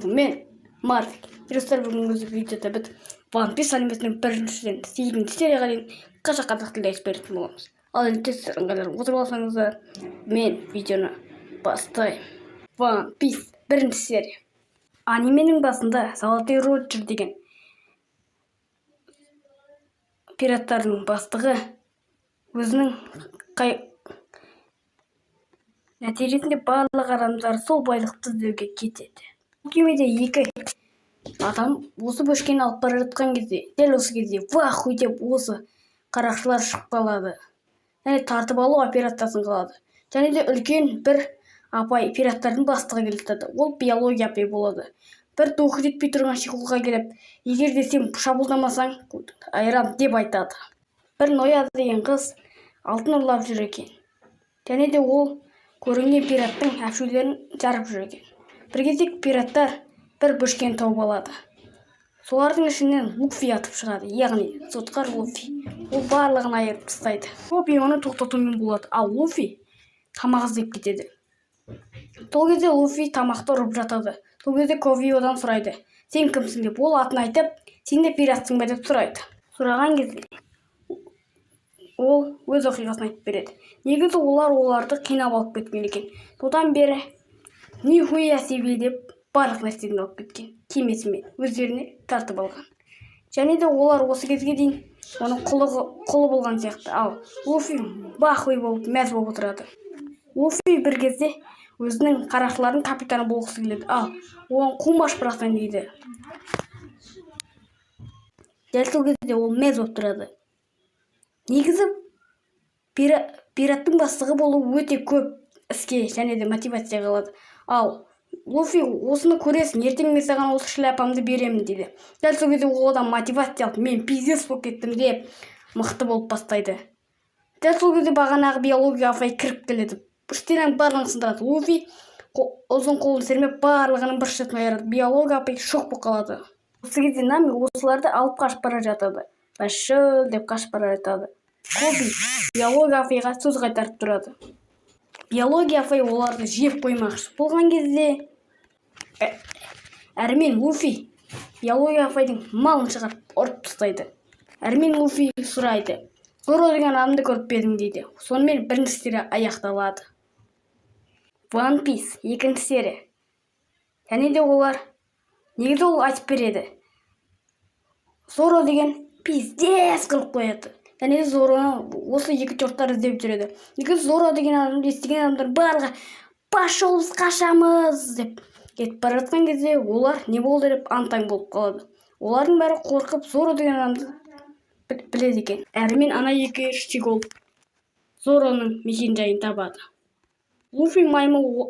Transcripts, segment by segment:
мен Марвик. Достар, бүгінгі видеода біз One Piece анимесінің біріншіден 8-ші серияға дейін қысқаша қазақ тілде айтып беретін боламыз. Ал енді тез ыңғайланып отырып алсаңыздар, мен видеоны бастаймын. One Piece 1-ші серия. Анименің басында Золотой Роджер деген пираттардың бастығы өзінің нәтижесінде барлық адамдар сол байлықты іздеуге кетеді. Кемеде екі адам осы бөшкені алып бара жатқан кезде, дәл осы кезде вахуй деп осы қарақшылар шығып қалады. Және тартып алу операциясын қалады. Және де үлкен бір апай пираттардың бастығы келеді. Ол биология апай болады. Бір тоқы жетпей тұрған шиқылға келіп, егер де сен шабуылдамасаң айырам деп айтады. Бір Ноя деген қыз алтын ұрлап жүр екен. Және де ол көрінген пираттың әпшулерін жарып жүр екен. Bir кезде пираттар бір бөшкені тауып алады. Солардың ішінен Луфи атып шығады, яғни сотқар Луфи. Ол барлығын айырып тастайды. Луфи оны тоқтатумен болады, ал Луфи тамақ іздеп кетеді. Сол кезде Луфи тамақты ұрып жатады. Сол кезде Кови одан сұрайды: сен кімсің деп. Ол атын айтып, сен де пиратсың ба деп сұрайды. Сұраған кезде ол өз оқиғасын айтып береді. Негізі оларды қинап алып кеткен екен. Содан бері нихуя себе деп барлық нәрсені алып кеткен. Кемесімен өздеріне тартып алған. Және де олар осы кезге дейін оның құлы болған сияқты. Ал Луфи бахуй болып мәз болып отырады. Луфи бір кезде өзінің қарақшылардың капитаны болғысы келеді. Ал оған қумаш бұрақтан дейді. Дәл сол кезде ол мәз болып тұрады. Негізі пираттың бастығы болу өте көп іске және де мотивация қалады. Ал Луфи осыны көресің, ертең мен саған осы шляпамды беремін дейді. Дәл сол кезде ол адам мотивация алып, мен пиздец болып кеттім деп мықты болып бастайды. Дәл сол кезде бағанағы биология апай кіріп келеді. Штинаның барлығын сындырады. Луфи ұзын қолын сермеп барлығының бір шетін айырады. Биология апай шок болып қалады. Осы кезде Нами осыларды алып қашып бара жатады. Пошел деп қашып бара жатады. Коби биология апайға сөз қайтарып тұрады. Биология апай оларды жеп қоймақшы болған кезде әрмен Луфи биология апайдың малын шығарып ұрып тастайды. Әрмен Луфи сұрайды: Зоро деген адамды көріп бердің дейді. Сонымен бірінші серия аяқталады. One Piece 2-ші серия. Және де олар негізі ол айтып береді. Зоро деген пиздец қылып қояды. Және Зороны осы екі чорттар іздеп жүреді. Негізі Зоро деген адамды естіген адамдар барлығы пошел біз қашамыз деп кетіп бара жатқан кезде олар не болды деп антаң болып қалады. Олардың бәрі қорқып Зоро деген адамды біледі екен. Әрмен ана екі штигол Зороның мекен жайын табады. Луфи маймыл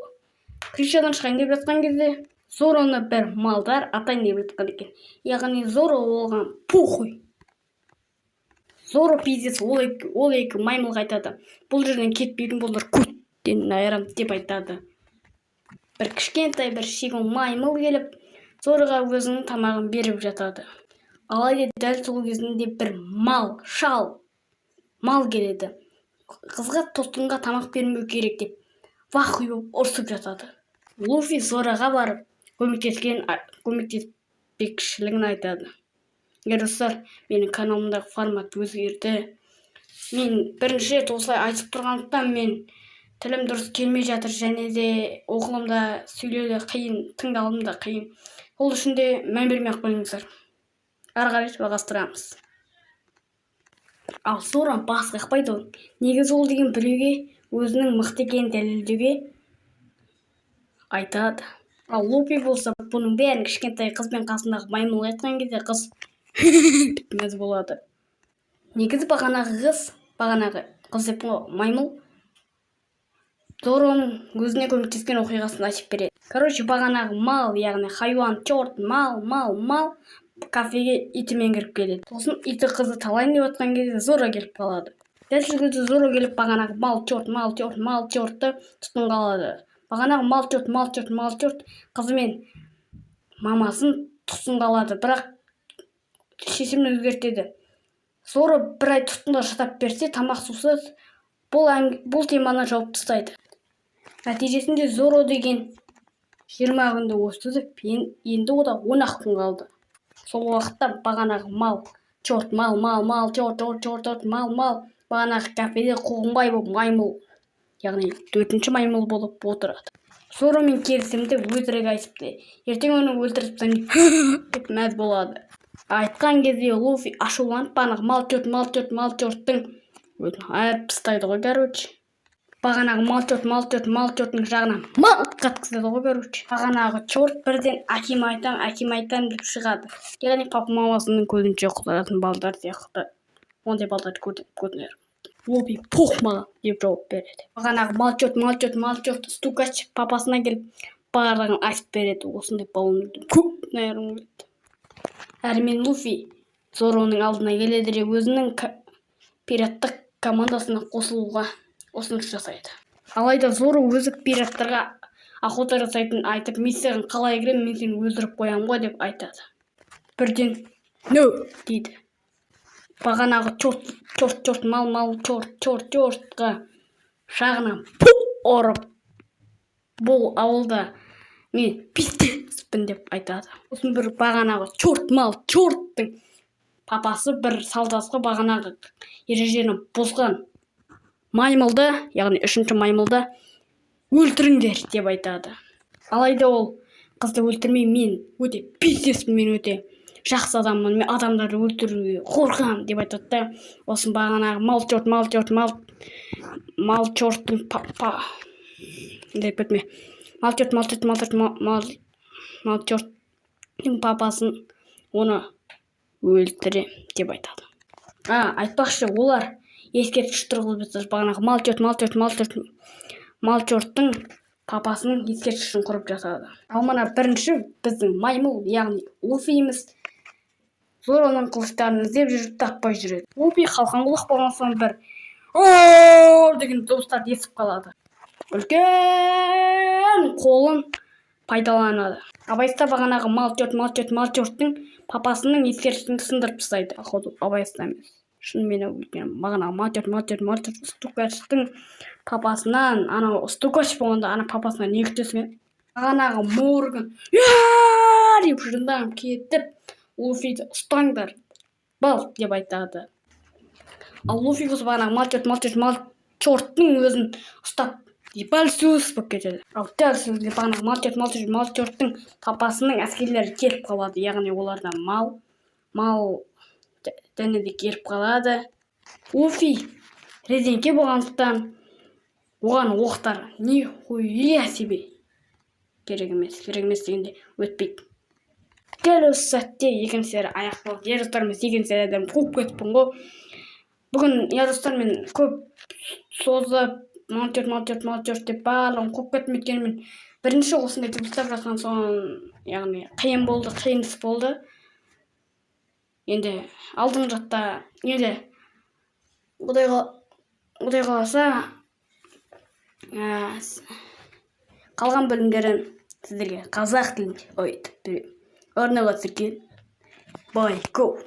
кришадан шығайын деп жатқан кезде Зороны бір малдар атайын деп жатқан екен. Яғни Зоро оған похуй. Зоро пиздец, ол екі маймыл айтады: бұл жерден кетпейтін болдар көттен айырам деп айтады. Бір кішкентай бір шигон маймыл келіп Зороға өзінің тамағын беріп жатады. Алайда дәл сол кезінде бір мал келеді. Қызға тостынға тамақ бермеу керек деп вахуй болып ұрсып жатады. Луфи Зороға барып көмектеспекшілігін айтады. Достар, менің каналымдағы формат өзгерді. Мен бірінші рет осылай айтып тұрғандықтан мен тілім дұрыс келмей жатыр, және де оқылымда сөйлеуде қиын, тыңдалымда қиын. Ол үшін де мән бермей-ақ қойыңыздар. Ары қарай жалғастырамыз. Ал Зоро бас қақпайды ол. Негізі ол деген біреуге өзінің мықты екенін дәлелдеуге айтады. Ал Луфи болса бұның бәрін кішкентай қызбен қасындағы маймыл айтқан кезде қыз мәз болады. Негізі бағанағы қыз деп маймыл Зороның өзіне көмектескен оқиғасын айтып береді. Бағанағы мал, яғни хайуан, чорт, мал кафеге итімен кіріп келеді. Сосын иті қызы талайын деп отқан кезде Зоро келіп қалады. Дәл сол кезде Зоро келіп бағанағы мал чортты тұтқынға алады. Бағанағы мал чорт қызы мен мамасын тұтқынға алады, бірақ шешімін өзгертеді. Зоро бір ай тұтқында шыдап берсе, тамақ сусыз бұл теманы жауып тастайды. Нәтижесінде Зоро деген 20 күнді өткізіп, енді ода 10 күн қалды. Сол уақытта бағанағы мал, чорт, мал, чорт, мал, бағанағы кафеде қуғынбай болып маймыл, яғни 4-ші маймыл болып отырады. Зоромен келісімді өтірік айтыпты. Ертең оны өлтіріпсің деп мәз болады. Айтқан кезде Луфи ашуланып бағанағы мал чорттың айырып тастайды ғой, короче. Бағанағы мал чорттың жағынан мал қатқызады ғой, короче. Бағанағы чорт бірден әкем айтам деп шығады. Яғни папа мамасының көзінше құтылатын балдар сияқты. Ондай балдарды көрдіңдер. Луфи пух маған деп жауап береді. Бағанағы мал чорт стукач папасына келіп барлығын айтып береді. Осындай балымды көп найырым келеді. Әрмен Луфи Зороның алдына келеді де өзінің пираттық командасына қосылуға ұсыныс жасайды. Алайда Зоро өзі пираттарға охота жасайтынын айтып, мен саған қалай кіремін, мен сені өлтіріп қоямын ғой деп айтады. Бірден «No» дейді. Бағанағы чорт, мал, чортқа жағынан ұрып, бұл ауылда мен пистеспін деп айтады. Сосын бір бағанағы чорттың папасы бір салдасқа бағанағы ережені бұзған маймылды, яғни 3-ші маймылды өлтіріңдер деп айтады. Алайда ол қызды өлтірмей, мен өте пистеспін, мен өте жақсы адаммын, мен адамдарды өлтіруге қорқамын деп айтады. Осын бағанағы мал чорттың папасын оны өлтіре деп айтады. Айтпақшы, олар ескерткіш тұрғызып жатыр. Бағанағы мал чорттың папасының ескерткішін құрып жасады. Ал мына бірінші біздің маймыл, яғни Луфиіміз Зороның қылыштарын іздеп жүріп таппай жүреді. Луфи қалқан құлақ болған соң бір деген дауыстар естіп қалады. Үлкен қолын пайдаланады. Абайста бағанағы мал чорттың папасының ескерткішін сындырып тастайды. Абайста емес. Шынымен өлген бағанағы мал чорт стукачтың папасынан, анау стукач болғанда ана папасынан не күтесің? Бағанағы Морган деп жынданып кетіп, Луфиді ұстаңдар, бол деп айтады. Ал Луфи болса бағанағы мал чорттың өзін ұстап, бәлсіз болып кетеді. Ал дәл сөзге бағанағы мал чорттың папасының әскерлері келіп қалады. Яғни олардан мал дәні де келіп қалады. Луфи резеңке болғандықтан оған оқтар нихуя себе керек емес дегенде өтпейді. Дәл осы сәтте екінші серия аяқ болды. Достармен екінші сериядан қуып кетіппін ғой. Бүгін достар мен көп созып мал чорт деп барлығын қуып кетіп өткенімен бірінші осындай дыбыстап жатқан соң, яғни қиын іс болды. Енді алдың жатта енді Құдай қаласа қалған бөлімдерін сіздерге қазақ тілінде айтып беремін. Орныға түсірген бай go.